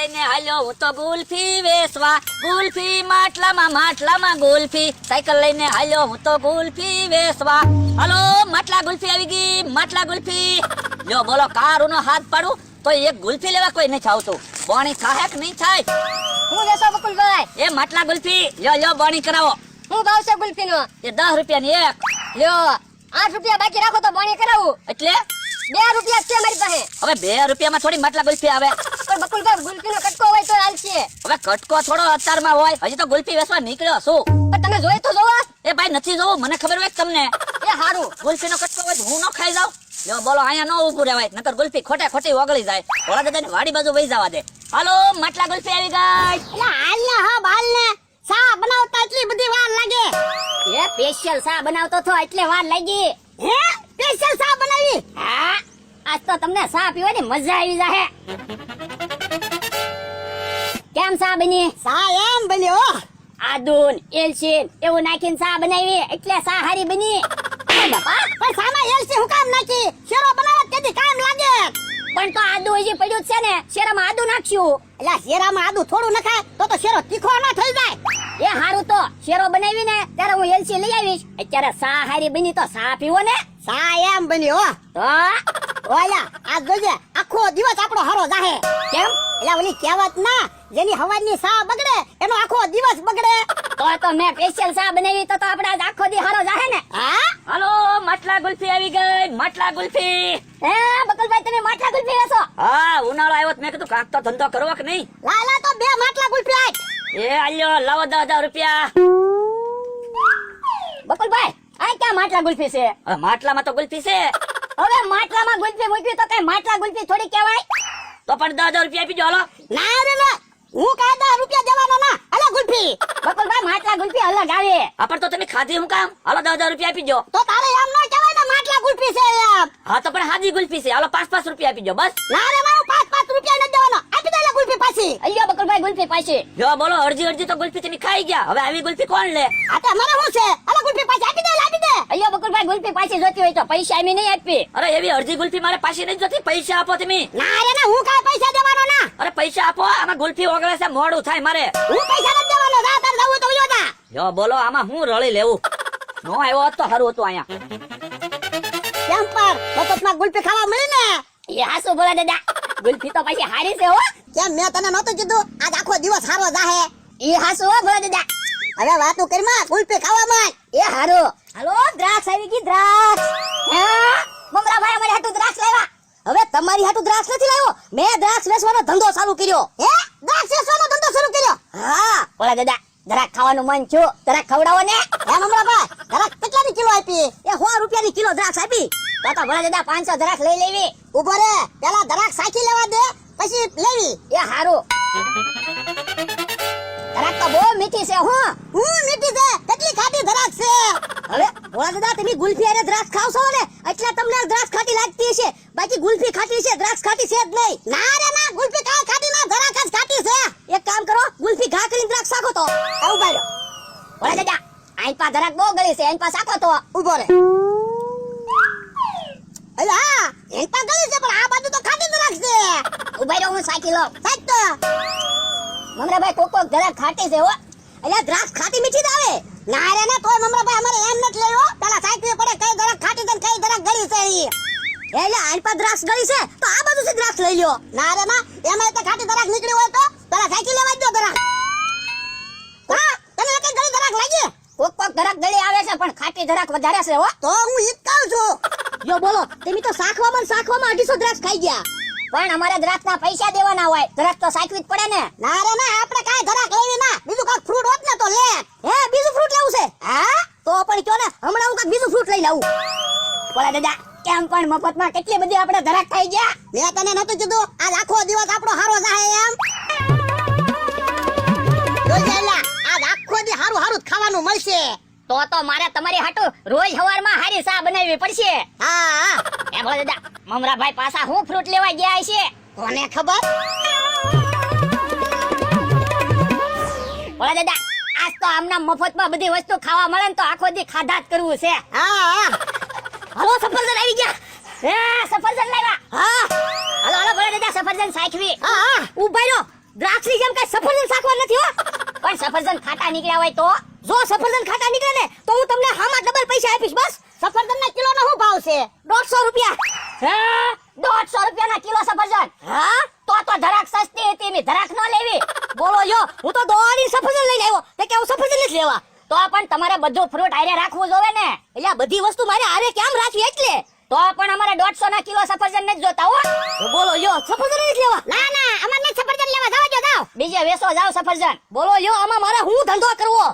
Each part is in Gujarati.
લઈને હાલ્યો હું તો ગુલ્ફી વેચવા, ગુલ્ફી માટલામાં ગુલ્ફી, સાયકલ લઈને હાલ્યો હું તો ગુલ્ફી વેચવા. હાલો માટલા ગુલ્ફી આવી ગઈ, માટલા ગુલ્ફી. લ્યો બોલો કારુનો હાથ પાડું તો એક ગુલ્ફી લેવા કોઈ નથી આવતું. બોણી થાય કે નહીં થાય? હું લેશો બકુલભાઈ? એ માટલા ગુલ્ફી લ્યો બોણી કરાવો. હું ભાવ છે ગુલ્ફીનો? એ 10 રૂપિયાની એક. લ્યો 8 રૂપિયા બાકી રાખો તો બોણી કરાવું. એટલે 2 રૂપિયા છે મારી પાસે. હવે 2 રૂપિયામાં થોડી માટલા ગુલ્ફી આવે. પણ બકુલભાઈ ગુલ્ફીનો કટકો હોય તો હાલશે. હવે કટકો થોડો અત્યારમાં હોય, હજી તો ગુલ્ફી વેચવા નીકળ્યો શું? પણ તમે જોઈ તો જોવો. એ ભાઈ નથી જોવું, મને ખબર હોય તમને. એ હારું ગુલ્ફીનો કટકો હોય તો હું ન ખાઈ જાઉં. લ્યો બોલો અહીંયા ન ઊભું રહેવાય, નકર ગુલ્ફી ખોટે ખોટી ઓગળી જાય. ઓલા દાદાની વાડી બાજુ વહી જવા દે. હાલો માટલા ગુલ્ફી આવી ગઈ. એટલે હાલ ને હા હાલ ને સા બનાવતા એટલી બધી વાર લાગે. એ સ્પેશિયલ સા બનાવતો તો એટલે વાર લાગી. હે સ્પેશિયલ સા બનાવી? હા આજ તો તમને સા પીવાની મજા આવી જાહે. કેમ સા બની? સા એમ બન્યો. આદુન એલચી એવું નાખીને સા બનાવી એટલે સા હારી બની. બાપા પણ સામાં એલચી હું કામ નાખી? શેરો બનાવત કેદી કામ લાગે? પણ તો આદુ હજી પડ્યું છે ને, શેરામાં આદુ નાખ્યું. એટલે શેરામાં આદુ થોડું નખાય તો શેરો તીખો ન થઈ જાય. એ હારું તો શેરો બનાવી ને ત્યારે હું એલચી લઈ આવીશ. અત્યારે સા હારી બની તો સા પીવો ને. સા એમ બની હો તો ઓલા આ જોજે આખો દિવસ આપણો હારો જાહે. કેમ? એટલે ઓલી કહેવત ના, જેની હવાની સા બગડે એનો આખો દિવસ બગડે. તો મેં સ્પેશિયલ સા બનાવી તો આપણે આજ આખો દી હારો જાહે ને. હા હાલો માટલા ગુલ્ફી આવી ગઈ, માટલા ગુલ્ફી. હે બકલભાઈ તમે માટલા ગુલ્ફી વેચો? હા ઉનાળો આવ્યો મેં કીધું કાંક તો ધંધો કરવો કે નહીં. લાલા તો 2 માટલા ગુલ્ફી આજ. એ આલ્યો લાવો 10,000 રૂપિયા. બકલભાઈ આ ક્યાં માટલા ગુલ્ફી છે? હવે માટલામાં તો ગુલ્ફી છે. હવે માટલામાં ગુલ્ફી મૂકવી તો કઈ માટલા ગુલ્ફી થોડી કહેવાય? તો પણ 10,000 રૂપિયા આપી દો. હાલો ના રે ના, હું કાય 10 રૂપિયા દેવાનો ના. અલા ગુલ્ફી બકલભાઈ માટલા ગુલ્ફી અલગ આવે. આપણ તો તમે ખાધી હું કામ? હાલો 10,000 રૂપિયા આપી દો. તો તારે એમ ન કહેવાય ને માટલા ગુલ્ફી છે એમ. હા તો પણ હાજી ગુલ્ફી છે. હાલો 5-5 રૂપિયા આપી દો બસ. ના રે મારું 5 રૂપિયા ન દેવાનો. આપી દે લે ગુલ્ફી પાછી. અయ్యో બકલભાઈ ગુલ્ફી પાછી. જો બોલો અડધી તો ગુલ્ફી તમે ખાઈ ગયા. હવે આવી ગુલ્ફી કોણ લે? આ તો મને શું છે? અલા ગુલ્ફી પાછી આપી દે. અయ్యో બકલભાઈ ગુલ્ફી પાછી જોતી હોય તો પૈસા એમ નહીં આપી. અરે એવી અડધી ગુલ્ફી મારે પાછી નહીં જોતી. પૈસા આપો તમે. ના રે ના, હું કાય પૈસા દેવાનો ના. અરે પૈસા આપો, આમાં ગુલ્ફી ઓગળે છે, મોડું થાય મારે. હું પૈસા નથી દેવાનો. જા તાર જવું તો વયો જા. જો બોલો આમાં હું રળી લેવું? નો આવ્યો હોત તો સારું હતું અહીંયા. કેમ પર મફતમાં ગુલ્ફી ખાવા મળી ને? એ હાસુ બોલા દાદા, ગુલ્ફી તો પછી હારી છે હો. કેમ મેં તને નહોતું કીધું આજ આખો દિવસ હારો જાહે? એ હાસુ હો બોલા દાદા. હવે વાતો કરી માં ગુલ્ફી ખાવા માંડ. એ હારો. હાલો દ્રાક્ષ આવી ગઈ દ્રાક્ષ. હે મમરાભાઈ અમારી હાટુ દ્રાક્ષ લાવ્યા. હવે તમારી હાટુ દ્રાક્ષ નથી લાવ્યો, મેં દ્રાક્ષ વેચવાનો ધંધો ચાલુ કર્યો. હે દ્રાક્ષ વેચવાનો ધંધો શરૂ કર્યો? હા બોલા દાદા, જરાક ખાવાનું મન થયું, જરાક ખવડાવો ને. હે મમરાભાઈ જરાક કેટલાની કિલો આપી? એ 100 રૂપિયાની કિલો દ્રાક્ષ આપી. તો બોલા દાદા 500 દ્રાક્ષ લઈ લેવી. ઉભો રે, પેલા દ્રાક્ષ સાચી લેવા દે પછી લેવી. એ હારું. દ્રાક્ષ તો બહુ મીઠી છે. હું મીઠી છે? કેટલી ખાટી દ્રાક્ષ છે. હવે બોલા દાદા તમે ગુલ્ફી અને દ્રાક્ષ ખાવશો ને એટલે તમને દ્રાક્ષ ખાટી લાગતી છે, બાકી ગુલ્ફી ખાટી છે, દ્રાક્ષ ખાટી છે જ નહીં. ના રે ના, ગુલ્ફી કાય ખાટી ના, દ્રાક્ષ જ ખાટી છે. એક કામ કરો, ગુલ્ફી ઘા કરીને દ્રાક્ષ શાખો તો. આવું બાયો બોલા દાદા, આઈ પા દ્રાક્ષ બહુ ગળી છે, આઈ પા શાખો તો. ઉભો રે. અલા હા આઈ પા ગળી છે પણ આ બાજુ તો ખાટી દ્રાક્ષ છે. ઉભા રહો, હું સાકી લઉં. સાક તો મમરાભાઈ કોક જરાક ખાટી છે હો. એટલે દ્રાક્ષ ખાટી મીઠી જ આવે. ના રે ના, તોય મમરાભાઈ અમારે એમ નથી લેવો. પેલા સાચવી પડે કઈ જરાક ખાટી છે કઈ જરાક ગળી છે. એટલે આની પર દ્રાક્ષ ગળી છે તો આ બાજુ થી દ્રાક્ષ લઈ લ્યો. ના રે ના, એમાં તો ખાટી જરાક નીકળી હોય તો પેલા સાચી લેવા દો જરાક. હા તને એક ગળી જરાક લાગી? કોક જરાક ગળી આવે છે પણ ખાટી જરાક વધારે છે હો. તો હું ઈ જ કહું છું. જો બોલો, તમે તો શાખવામાં 250 દ્રાક્ષ ખાઈ ગયા. પણ અમારે દ્રાક્ષ ના પૈસા દેવાના હોય, દ્રાક્ષ તો સાચવી જ પડે ને. ના રે ના, આપણે કાઈ દ્રાક્ષ લેવી ના, બીજું કાક ફ્રૂટ હોત ને તો લે. હે બીજું ફ્રૂટ લેવું છે? હા તો પણ કયો ને, હમણાં હું કાક બીજું ફ્રૂટ લઈ લાવું. બોલા દાદા કેમ પણ મફતમાં કેટલી બધી આપણે દ્રાક્ષ ખાઈ ગયા. મેં તને નતું કીધું આજ આખો દિવસ આપણો હારો જાહે એમ? જોજેલા આજ આખો દી હારું હારું જ ખાવાનું મળશે. તો મારે તમારી હાટુ રોજ સવારમાં હારી ચા બનાવવી પડશે. હા એ બોલા દાદા, મમરાભાઈ પાછા હું ફ્રૂટ લેવા ગયા છે કોને ખબર. બોલા દાદા આજ તો આમના મફતમાં બધી વસ્તુ ખાવા મળે ને તો આખો દી ખાધા જ કરવું છે. હા હાલો સફરજન આવી ગયા. હે સફરજન લાવ્યા. હા હાલો હાલો બોલા દાદા સફરજન સાખવી. હા ઉભા રહ્યો, દ્રાક્ષની જેમ કઈ સફરજન શાકવા નથી હો. પણ સફરજન ખાટા નીકળ્યા હોય તો જો સફરજન ખાટા નીકળે ને તો હું તમને હામાં ડબલ પૈસા આપીશ. બસ સફરજનના કિલોનો શું ભાવ છે? 150 રૂપિયા. હે 150 રૂપિયાના કિલો સફરજન? હા તો ધરાક સસ્તી હતી મે ધરાક ન લેવી. બોલો જો હું તો દોડી સફરજન લઈને આવ્યો તે કે હું સફરજન નથી લેવા. તો પણ તમારે બધું ફ્રૂટ હારે રાખવું જોવે ને. એટલે આ બધી વસ્તુ મારે હારે કેમ રાખવી એટલે? તો પણ અમારે 150 ના કિલો સફરજન નથી જોતા હો. તો બોલો જો સફરજન નથી લેવા. ના ના અમારે નથી સફરજન લેવા. જાવ જો જાવ બીજે વેસો જાવ સફરજન. બોલો જો આમાં મારે હું ધંધો કરવો?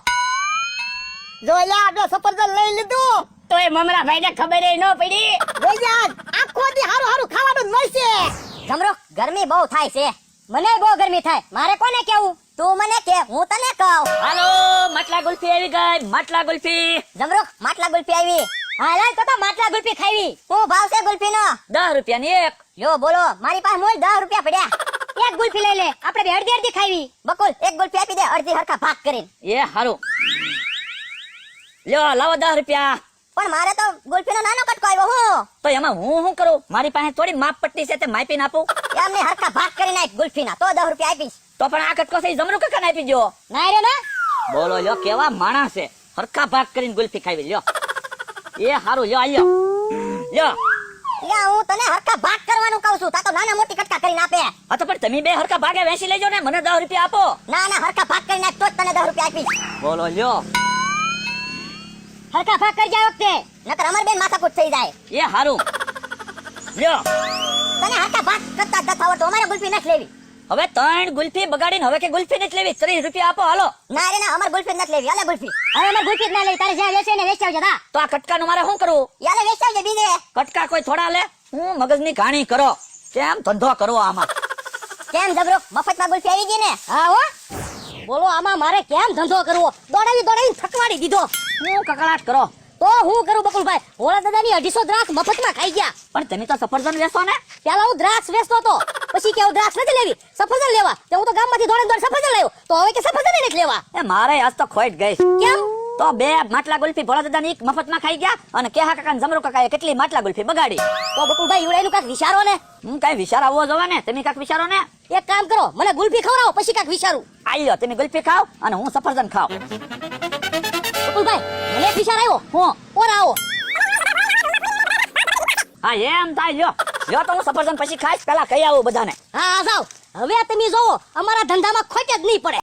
જો યા આપણે સફરજન લઈ લીધું તો એ મમરા ભાઈને ખબર ન પડી. વેજાન આખો દી હારું હારું ખાવાનું જ મળશે. જમરો ગરમી બહુ થાય છે. મને બહુ ગરમી થાય. મારે કોને કેવું? તું મને કે હું તને કહું. હાલો માટલા ગુલ્ફી આવી ગઈ. માટલા ગુલ્ફી જમરો માટલા ગુલ્ફી આવી. હા લાલ તો માટલા ગુલ્ફી ખાવી. શું ભાવ છે ગુલ્ફીનો? 10 રૂપિયાની એક. જો બોલો મારી પાસે મોલ 10 રૂપિયા પડ્યા. એક ગુલ્ફી લઈ લે. આપણે બે અડધી અડધી ખાવી. બકુલ એક ગુલ્ફી આપી દે અડધી હરખા ભાગ કરીને. એ હારું લ્યો લાવો 10 રૂપિયા. પણ મારે તો ગુલ્ફીનો નાનો કટકો આવ્યો હું. તો એમાં હું શું કરું? મારી પાસે થોડી માપ પટ્ટી છે તે માપીને આપું. એમને હરખા ભાગ કરીને આપ ગુલ્ફીના તો 10 રૂપિયા આપીશ. તો પણ આ કટકો છે જમરૂ કાકાને આપી દો. ના રે ના. બોલો લ્યો કેવા માણસ છે. હરખા ભાગ કરીને ગુલ્ફી ખાવી. લ્યો એ હારું લ્યો આ લ્યો લ્યો. યા હું તને હરખા ભાગ કરવાનું કહું છું. તા તો નાના મોટી કટકા કરીને આપે. હા તો પણ તમે બે હરખા ભાગે વેચી લેજો ને. મને 10 રૂપિયા આપો. ના ના હરખા ભાગ કરીને આપ તો જ તને 10 રૂપિયા આપીશ. બોલો લ્યો હરખા ભાગ કરી જાય વખતે નકર અમર બેન માથાકૂટ થઈ જાય. એ હારું લ્યો. તને હરખા ભાગ કરતા જ આવડતો. અમારે ગુલ્ફી નથી લેવી. હવે 3 ગુલ્ફી બગાડીને હવે કે ગુલ્ફી નથી લેવી. 30 રૂપિયા આપો હાલો. ના રે ના અમારે ગુલ્ફી નથી લેવી. આલે ગુલ્ફી. હવે અમારે ગુલ્ફી જ ના લેવી. તારે જ્યાં વેચે ને વેચાવજે દા. તો આ કટકાનું મારે શું કરવું? યાલે વેચાવજે બીજે. કટકા કોઈ થોડા લે. હું મગજની ઘાણી કરો. કેમ ધંધો કરવો આમાં? કેમ જબરો મફતમાં ગુલ્ફી આવી ગઈ ને? હા હો. બોલો આમાં મારે કેમ ધંધો કરવો? દોડાવી થકવાડી દીધો. હું કકડાટ કરો. તો હું કરું બકુલભાઈ? ઓલા દાદાની 250 દ્રાક્ષ મફતમાં ખાઈ ગયા. પણ તમે તો સફરજન વેચો ને. પેલા હું દ્રાક્ષ વેચતો હતો. પછી કે હું દ્રાક્ષ નથી લેવી સફરજન લેવા. તે હું તો ગામમાંથી દોડીને સફરજન લાવ્યો. તો હવે કે સફરજન નથી લેવા. એ મારે આજ તો ખોટ ગઈ. કેમ? તો બે માટલા ગુલ્ફી ભોળા દાદાની એક મફતમાં ખાઈ ગયા અને કેહા કાકા ને જમરૂ કાકાએ કેટલી માટલા ગુલ્ફી બગાડી. તો બકુલભાઈ ઈવડાઈનું કાક વિચારો ને. હું કઈ વિચાર આવવો જોવે ને. તમે કાક વિચારો ને. એક કામ કરો મને ગુલ્ફી ખવડાવો પછી કાક વિચારું. આલ્યો તમે ગુલ્ફી ખાવ અને હું સફરજન ખાવ. બકુલભાઈ મને એક વિચાર આવ્યો. હું ઓર આવો. હા એમ થાય. લ્યો લ્યો તો હું સફરજન પછી ખાઈશ. પેલા કહી આવું બધાને. હા જાવ. હવે તમે જોવો અમારા ધંધામાં ખોટ જ નહીં પડે.